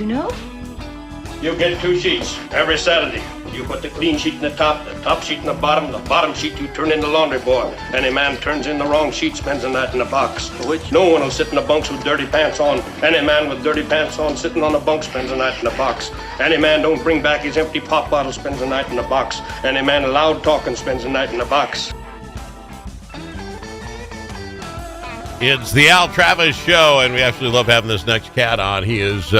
you know? You get 2 sheets every Saturday. You put the clean sheet in the top sheet in the bottom sheet you turn in the laundry board. Any man turns in the wrong sheet spends the night in the box. Which? No one will sit in the bunks with dirty pants on. Any man with dirty pants on sitting on the bunk spends the night in the box. Any man don't bring back his empty pop bottle spends the night in the box. Any man loud talking spends the night in the box. It's the Al Travis Show, and we actually love having this next cat on. He is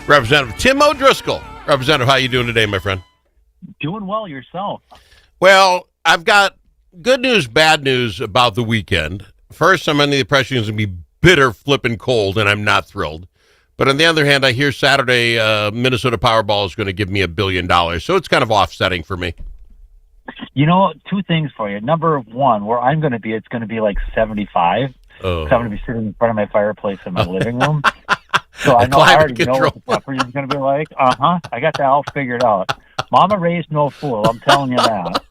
Representative Tim O'Driscoll. Representative, how you doing today, my friend? Doing well yourself. Well, I've got good news, bad news about the weekend. First, I'm under the impression it's going to be bitter, flipping cold, and I'm not thrilled. But on the other hand, I hear Saturday Minnesota Powerball is going to give me $1 billion, so it's kind of offsetting for me. You know, 2 things for you. Number one, where I'm going to be, it's going to be like 75. Oh. So I'm going to be sitting in front of my fireplace in my living room. So I already know what the temperature is going to be like. I got that all figured out. Mama raised no fool, I'm telling you that.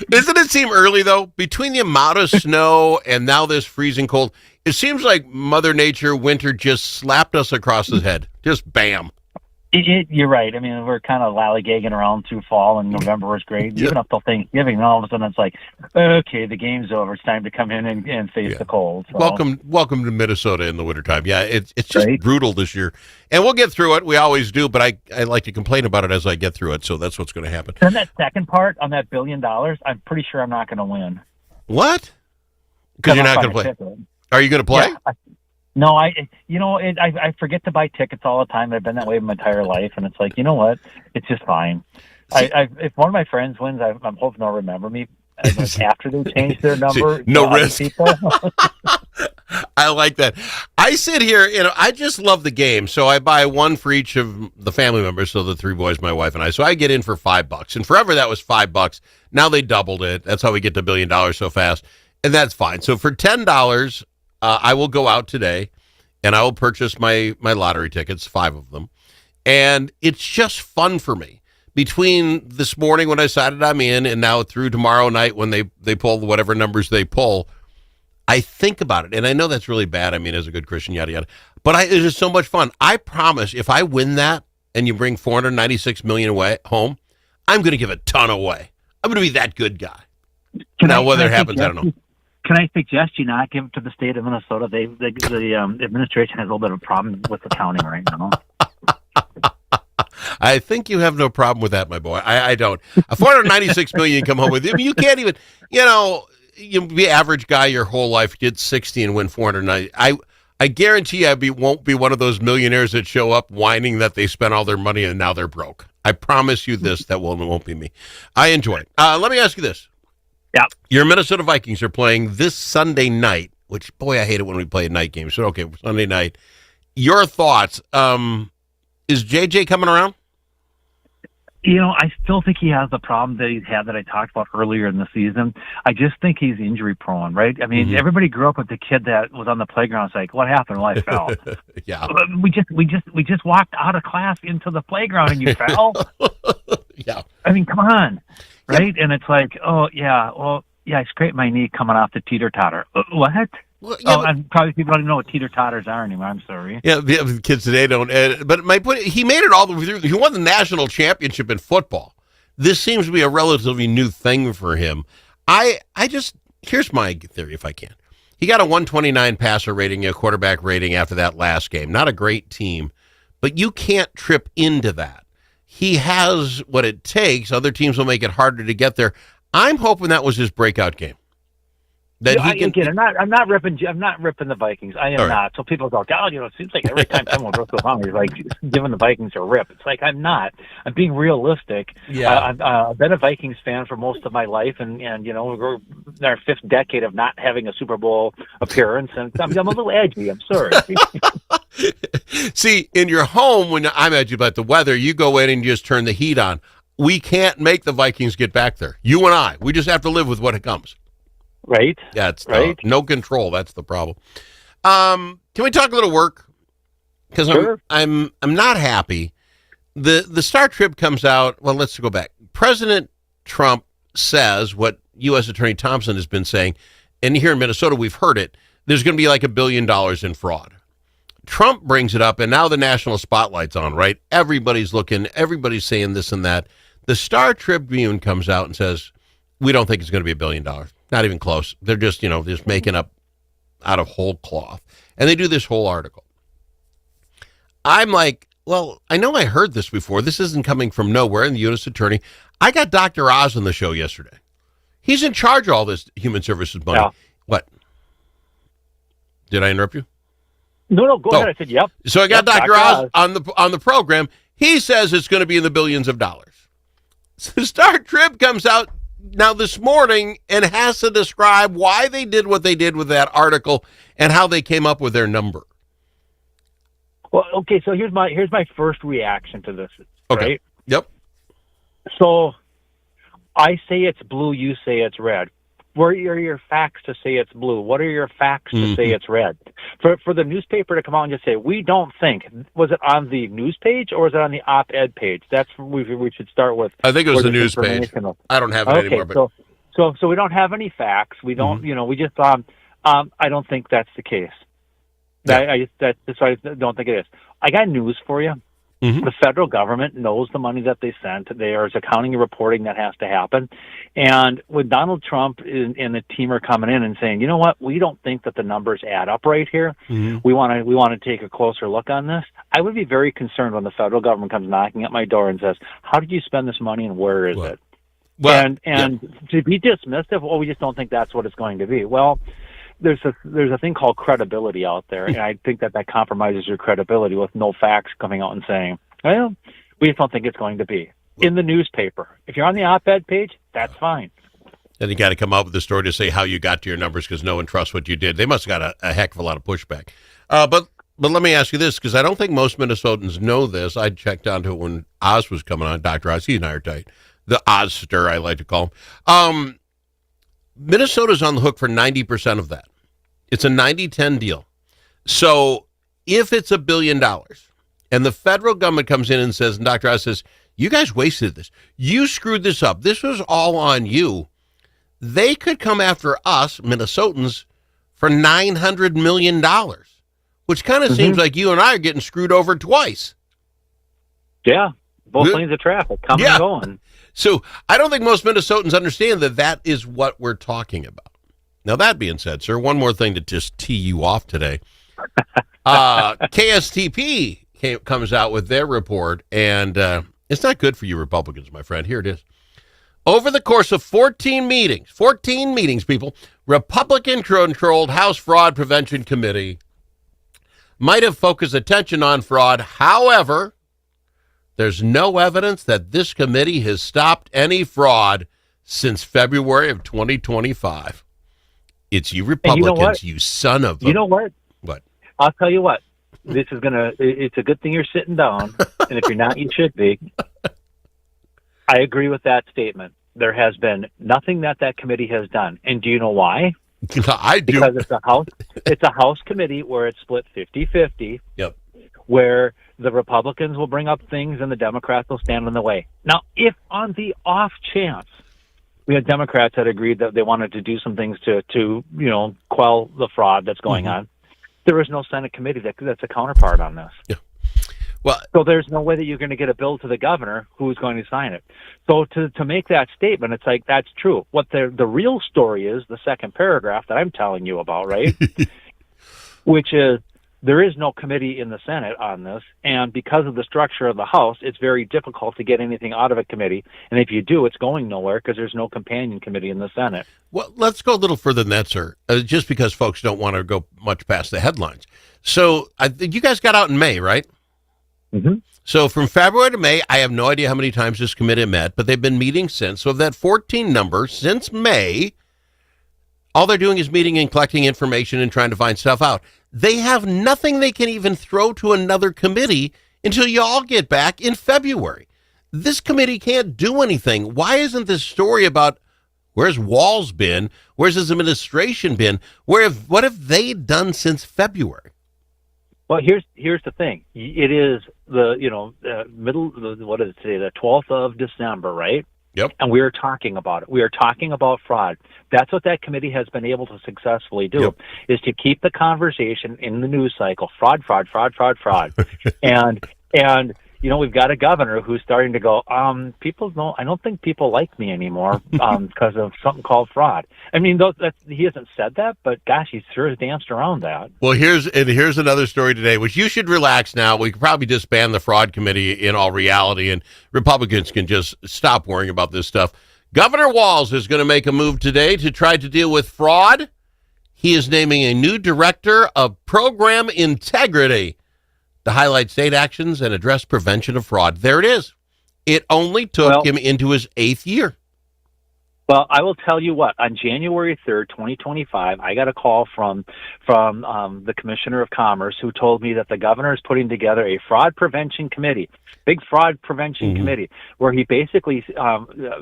Doesn't it seem early, though? Between the amount of snow and now this freezing cold, it seems like Mother Nature, winter just slapped us across the head. Just bam. You're right. I mean, we're kind of lollygagging around through fall, and November was great. Even up till Thanksgiving, and all of a sudden it's like, okay, the game's over. It's time to come in and face the cold. So. Welcome to Minnesota in the wintertime. Yeah, it's just right? brutal this year. And we'll get through it. We always do, but I like to complain about it as I get through it, so that's what's going to happen. And that second part on that $1 billion, I'm pretty sure I'm not going to win. What? Because you're not going to play? Are you going to play? Yeah, No, I forget to buy tickets all the time. I've been that way my entire life, and it's like, you know what? It's just fine. If one of my friends wins, I'm hoping they'll remember me after they change their number. No risk. People. I like that. I sit here, I just love the game, so I buy one for each of the family members, so the 3 boys, my wife, and I. So I get in for $5, and forever that was $5. Now they doubled it. That's how we get to $1 billion so fast, and that's fine. So for $10. I will go out today, and I will purchase my lottery tickets, 5 of them. And it's just fun for me. Between this morning when I decided I'm in and now through tomorrow night when they pull whatever numbers they pull, I think about it. And I know that's really bad. I mean, as a good Christian, yada, yada. But it is so much fun. I promise if I win that and you bring $496 million away home, I'm going to give a ton away. I'm going to be that good guy. Whether it happens, I don't know. Can I suggest you not give it to the state of Minnesota? The administration has a little bit of a problem with accounting right now. I think you have no problem with that, my boy. I don't. A $496 million come home with you. I mean, you can't even, you be average guy your whole life, get 60 and win 490. I guarantee I won't be one of those millionaires that show up whining that they spent all their money and now they're broke. I promise you this, that won't be me. I enjoy it. Let me ask you this. Yeah. Your Minnesota Vikings are playing this Sunday night, which, boy, I hate it when we play a night game. So, okay, Sunday night. Your thoughts. Is JJ coming around? I still think he has the problem that he's had that I talked about earlier in the season. I just think he's injury prone, right? I mean, Everybody grew up with the kid that was on the playground. It's like, what happened? Well, I fell. Yeah. We just walked out of class into the playground and you fell. Yeah. I mean, come on. Right? Yep. And it's like, I scraped my knee coming off the teeter-totter. What? Well, yeah, and probably people don't know what teeter-totters are anymore. I'm sorry. Yeah, the kids today don't. But my point, he made it all the way through. He won the national championship in football. This seems to be a relatively new thing for him. Here's my theory, if I can. He got a 129 passer rating, a quarterback rating after that last game. Not a great team, but you can't trip into that. He has what it takes. Other teams will make it harder to get there. I'm hoping that was his breakout game. I'm not ripping the Vikings. I am not. So people go, it seems like every time someone goes to wrong, he's like giving the Vikings a rip. It's like, I'm not. I'm being realistic. Yeah. I've been a Vikings fan for most of my life, and we're in our 5th decade of not having a Super Bowl appearance, and I'm a little edgy. I'm sorry. See, in your home, when I'm edgy about the weather, you go in and you just turn the heat on. We can't make the Vikings get back there. You and we just have to live with what comes. Right. Yeah, it's right. No control. That's the problem. Can we talk a little work? Because sure. I'm not happy. The Star Trib comes out. Well, let's go back. President Trump says what U.S. Attorney Thompson has been saying, and here in Minnesota we've heard it. There's going to be like $1 billion in fraud. Trump brings it up, and now the national spotlight's on, right? Everybody's looking, everybody's saying this and that. The Star Tribune comes out and says, we don't think it's going to be $1 billion. Not even close. They're just, just making up out of whole cloth. And they do this whole article. I'm like, well, I know I heard this before. This isn't coming from nowhere. And the U.S. Attorney, I got Dr. Oz on the show yesterday. He's in charge of all this human services money. Yeah. What? Did I interrupt you? No, go ahead. I said, yep. So I got Yep, Dr. Oz on the program. He says it's going to be in the billions of dollars. So Star Trib comes out now this morning and has to describe why they did what they did with that article and how they came up with their number. Well, okay, so here's my first reaction to this. Okay. Right? Yep. So I say it's blue, you say it's red. Where are your facts to say it's blue? What are your facts to say it's red? For the newspaper to come out and just say, we don't think, was it on the news page or was it on the op-ed page? That's what we should start with. I think it was the news page. I don't have it anymore. But So we don't have any facts. We don't, we just, I don't think that's the case. Yeah. That's why I don't think it is. I got news for you. Mm-hmm. The federal government knows the money that they sent. There's accounting and reporting that has to happen. And when Donald Trump and the team are coming in and saying, you know what, we don't think that the numbers add up right here. Mm-hmm. We want to take a closer look on this. I would be very concerned when the federal government comes knocking at my door and says, how did you spend this money and where is it? Well, and to be dismissive, we just don't think that's what it's going to be. Well, there's a thing called credibility out there, and I think that compromises your credibility with no facts coming out and saying, well, we just don't think it's going to be. In the newspaper. If you're on the op-ed page, that's fine. Then you got to come up with a story to say how you got to your numbers because no one trusts what you did. They must have got a heck of a lot of pushback. But let me ask you this, because I don't think most Minnesotans know this. I checked onto it when Oz was coming on, Dr. Oz. He and I are tight. The Ozster, I like to call him. Minnesota's on the hook for 90% of that. It's a 90-10 deal. So if it's $1 billion and the federal government comes in and says, and Dr. Oz says, you guys wasted this. You screwed this up. This was all on you. They could come after us, Minnesotans, for $900 million, which kind of seems like you and I are getting screwed over twice. Yeah, both lanes of traffic coming and going. So I don't think most Minnesotans understand that is what we're talking about. Now, that being said, sir, one more thing to just tee you off today. KSTP comes out with their report, and it's not good for you Republicans, my friend. Here it is. Over the course of 14 meetings, people, Republican-controlled House Fraud Prevention Committee might have focused attention on fraud. However, there's no evidence that this committee has stopped any fraud since February of 2025. It's you Republicans, you son of a... You know what? What? I'll tell you what. It's a good thing you're sitting down, and if you're not, you should be. I agree with that statement. There has been nothing that committee has done. And do you know why? I do. Because it's a House committee where it's split 50-50. Yep. Where the Republicans will bring up things and the Democrats will stand in the way. Now, if on the off chance we had Democrats that agreed that they wanted to do some things to quell the fraud that's going on, there is no Senate committee that's a counterpart on this. Yeah. Well, so there's no way that you're going to get a bill to the governor who's going to sign it. So to make that statement, it's like, that's true. What the real story is, the second paragraph that I'm telling you about, right? Which is, there is no committee in the Senate on this, and because of the structure of the House, it's very difficult to get anything out of a committee. And if you do, it's going nowhere because there's no companion committee in the Senate. Well, let's go a little further than that, sir, just because folks don't want to go much past the headlines. So you guys got out in May, right? Mm-hmm. So from February to May, I have no idea how many times this committee met, but they've been meeting since. So of that 14 number, since May, all they're doing is meeting and collecting information and trying to find stuff out. They have nothing they can even throw to another committee until you all get back in February. This committee can't do anything. Why isn't this story about where's Walz been? Where's his administration been? What have they done since February? Well, here's the thing. It is the middle. What is it today? The 12th of December, right? Yep. And we are talking about it. We are talking about fraud. That's what that committee has been able to successfully do, is to keep the conversation in the news cycle. Fraud, fraud, fraud, fraud, fraud. and we've got a governor who's starting to go, I don't think people like me anymore because of something called fraud. I mean, he hasn't said that, but gosh, he sure has danced around that. Well, here's another story today, which you should relax now. We could probably disband the fraud committee in all reality, and Republicans can just stop worrying about this stuff. Governor Walz is going to make a move today to try to deal with fraud. He is naming a new director of program integrity to highlight state actions and address prevention of fraud. There it is. It only took him into his 8th year. Well, I will tell you what. On January 3rd, 2025, I got a call from the Commissioner of Commerce, who told me that the governor is putting together a fraud prevention committee, big fraud prevention committee, where he basically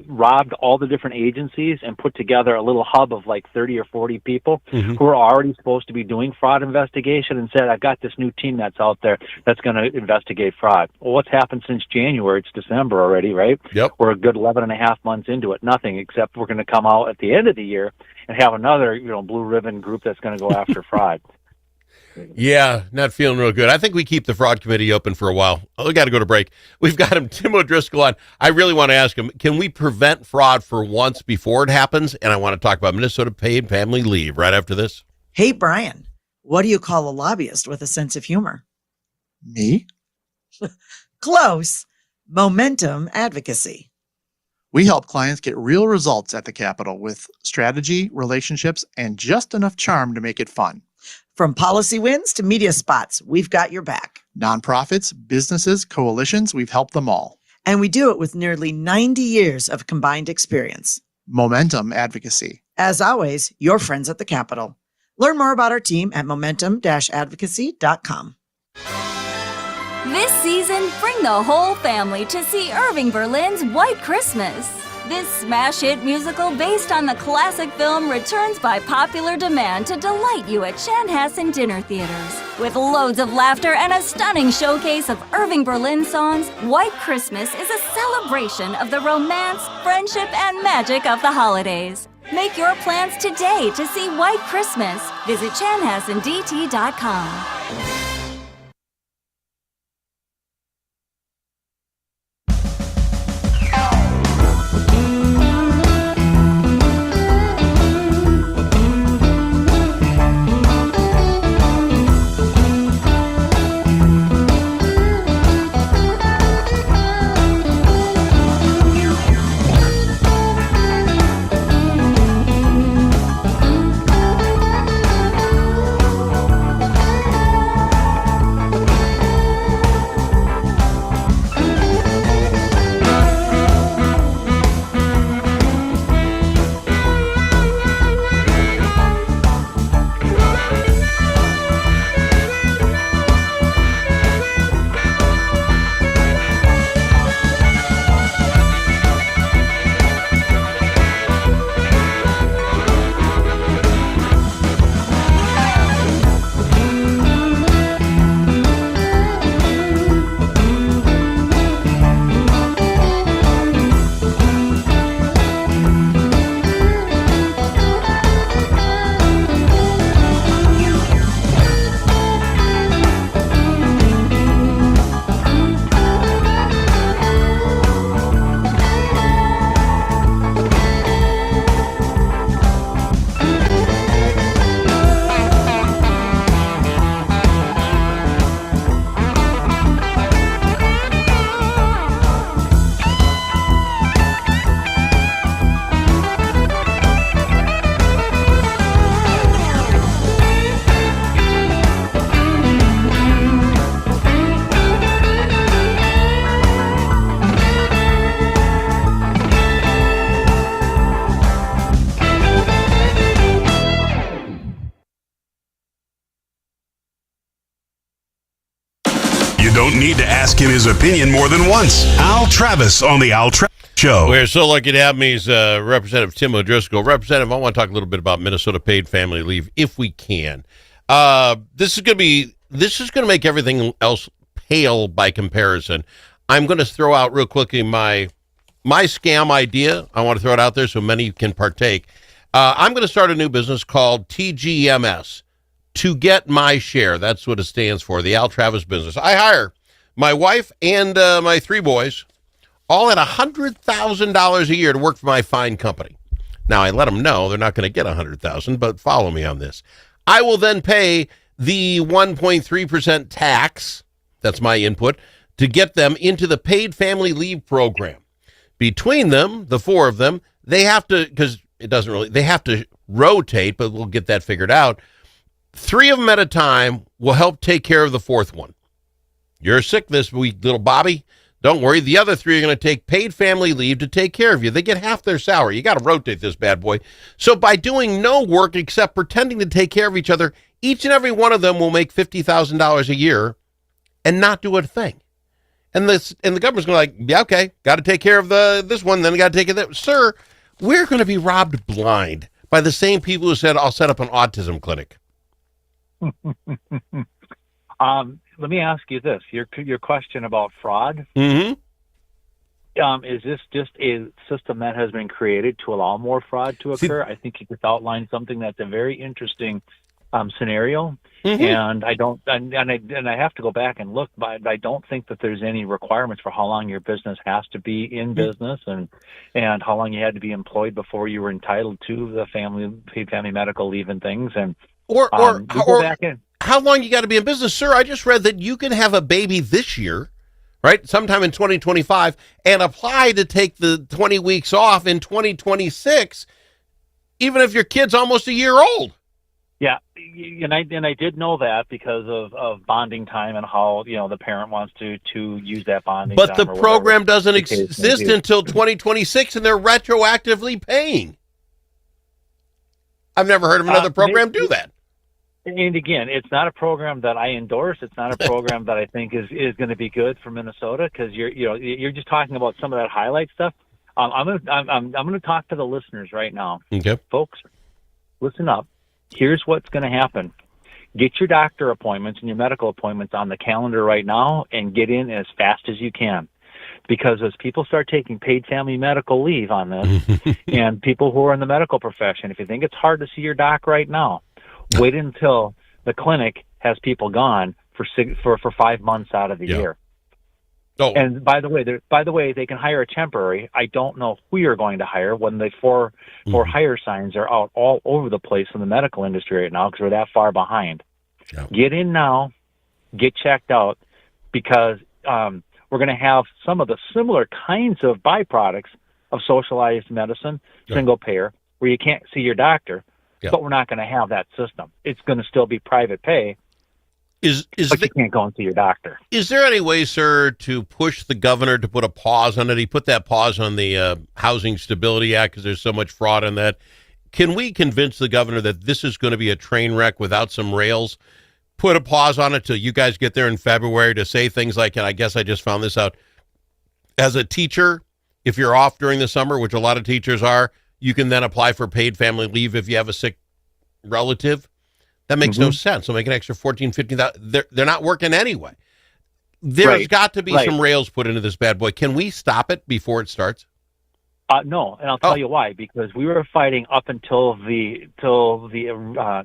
robbed all the different agencies and put together a little hub of like 30 or 40 people who are already supposed to be doing fraud investigation, and said, I've got this new team that's out there that's going to investigate fraud. Well, what's happened since January? It's December already, right? Yep. We're a good 11 and a half months into it. Nothing, except we're going to come out at the end of the year and have another, blue ribbon group that's going to go after fraud. Yeah, not feeling real good. I think we keep the fraud committee open for a while. We got to go to break. We've got him, Tim O'Driscoll, on. I really want to ask him, can we prevent fraud for once before it happens? And I want to talk about Minnesota paid family leave right after this. Hey, Brian, what do you call a lobbyist with a sense of humor? Me? Close. Momentum advocacy. We help clients get real results at the Capitol with strategy, relationships, and just enough charm to make it fun. From policy wins to media spots, we've got your back. Nonprofits, businesses, coalitions, we've helped them all. And we do it with nearly 90 years of combined experience. Momentum advocacy. As always, your friends at the Capitol. Learn more about our team at momentum-advocacy.com. This season, bring the whole family to see Irving Berlin's White Christmas. This smash hit musical based on the classic film returns by popular demand to delight you at Chanhassen dinner theaters. With loads of laughter and a stunning showcase of Irving Berlin songs, White Christmas is a celebration of the romance, friendship, and magic of the holidays. Make your plans today to see White Christmas. Visit chanhassendt.com. Don't need to ask him his opinion more than once. Al Travis on the Al Travis Show. We're so lucky to have me as Representative Tim O'Driscoll. Representative, I want to talk a little bit about Minnesota paid family leave, if we can. This is going to make everything else pale by comparison. I'm going to throw out real quickly my my scam idea, I want to throw it out there so many can partake. I'm going to start a new business called TGMS, To Get My Share. That's what it stands for, the Al Travis business. I hire my wife and my 3 boys, all at $100,000 a year to work for my fine company. Now, I let them know they're not going to get $100,000, but follow me on this. I will then pay the 1.3% tax, that's my input, to get them into the paid family leave program. Between them, the 4 of them, they have to, because they have to rotate, but we'll get that figured out. 3 of them at a time will help take care of the 4th one. You're sick this week, little Bobby. Don't worry. The other 3 are going to take paid family leave to take care of you. They get half their salary. You got to rotate this bad boy. So by doing no work except pretending to take care of each other, each and every one of them will make $50,000 a year and not do a thing. And the government's going to yeah, okay, got to take care of this one, then got to take care of that. Sir, we're going to be robbed blind by the same people who said, I'll set up an autism clinic. Let me ask you this: your question about fraud. Mm-hmm. Is this just a system that has been created to allow more fraud to occur? I think you just outlined something that's a very interesting scenario, and I don't, and I have to go back and look, but I don't think that there's any requirements for how long your business has to be in business, and how long you had to be employed before you were entitled to the paid family medical leave and things, and or go back in. How long you got to be in business, sir? I just read that you can have a baby this year, right? Sometime in 2025, and apply to take the 20 weeks off in 2026, even if your kid's almost a year old. Yeah, and I did know that because of bonding time and how the parent wants to use that bonding time. But the program doesn't exist until 2026, and they're retroactively paying. I've never heard of another program do that. And again, it's not a program that I endorse. It's not a program that I think is going to be good for Minnesota, because you're just talking about some of that highlight stuff. I'm going to talk to the listeners right now. Okay, folks, listen up. Here's what's going to happen. Get your doctor appointments and your medical appointments on the calendar right now, and get in as fast as you can. Because as people start taking paid family medical leave on this, and people who are in the medical profession, if you think it's hard to see your doc right now, wait until the clinic has people gone for 5 months out of the year. Oh. And by the way, they can hire a temporary. I don't know who you're going to hire when the for hire signs are out all over the place in the medical industry right now, because we're that far behind. Yeah. Get in now, get checked out, because we're going to have some of the similar kinds of byproducts of socialized medicine, single payer, where you can't see your doctor. Yeah. But we're not going to have that system. It's going to still be private pay. But you can't go and see your doctor. Is there any way, sir, to push the governor to put a pause on it? He put that pause on the Housing Stability Act because there's so much fraud in that. Can we convince the governor that this is going to be a train wreck without some rails? Put a pause on it till you guys get there in February to say things like, and I guess I just found this out, as a teacher, if you're off during the summer, which a lot of teachers are, you can then apply for paid family leave if you have a sick relative. That makes no sense. So make an extra $14,000, $15,000. They're not working anyway. There's got to be some rails put into this bad boy. Can we stop it before it starts? No, and I'll tell you why. Because we were fighting up until the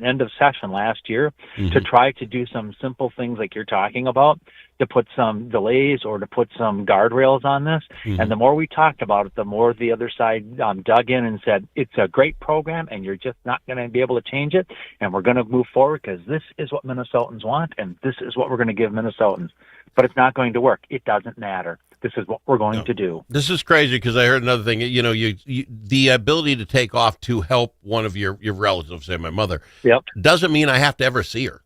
end of session last year to try to do some simple things like you're talking about, to put some delays or to put some guardrails on this. And the more we talked about it, the more the other side dug in and said, it's a great program and you're just not going to be able to change it. And we're going to move forward because this is what Minnesotans want and this is what we're going to give Minnesotans. But it's not going to work. It doesn't matter. This is what we're going to do. This is crazy because I heard another thing. You know, you the ability to take off to help one of your relatives, say my mother, doesn't mean I have to ever see her.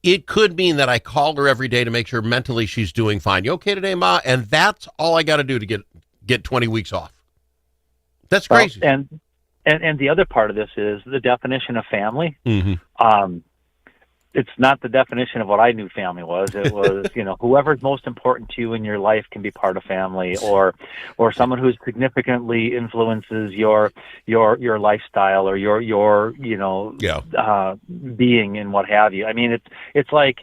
It could mean that I call her every day to make sure mentally she's doing fine. You okay today, Ma? And that's all I got to do to get 20 weeks off. That's crazy. Well, and the other part of this is the definition of family. It's not the definition of what I knew family was. It was, whoever's most important to you in your life can be part of family, or someone who significantly influences your lifestyle or your being and what have you. I mean, it's like,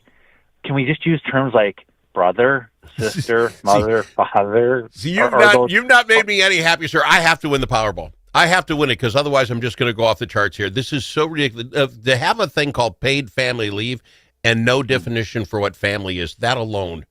can we just use terms like brother, sister, mother, father. So those- you've not made me any happier, sir. I have to win the Powerball. I have to win it because otherwise I'm just going to go off the charts here. This is so ridiculous. To have a thing called paid family leave and no definition for what family is, that alone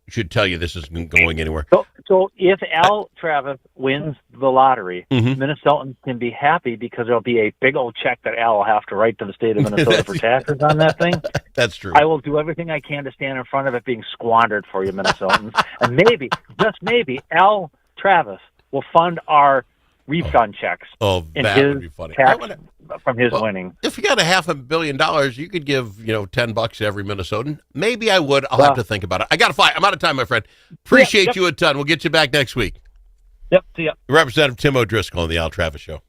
should tell you this isn't going anywhere. So if Al Travis wins the lottery, Minnesotans can be happy because there'll be a big old check that Al will have to write to the state of Minnesota for taxes on that thing. That's true. I will do everything I can to stand in front of it being squandered for you, Minnesotans. And maybe, just maybe, Al Travis will fund our refund checks Oh, in that his would be funny. tax from his winning. If you got $500 million, you could give, $10 to every Minnesotan. Maybe I would. I'll have to think about it. I got to fly. I'm out of time, my friend. Appreciate you a ton. We'll get you back next week. Yep. See ya. Representative Tim O'Driscoll on the Al Travis Show.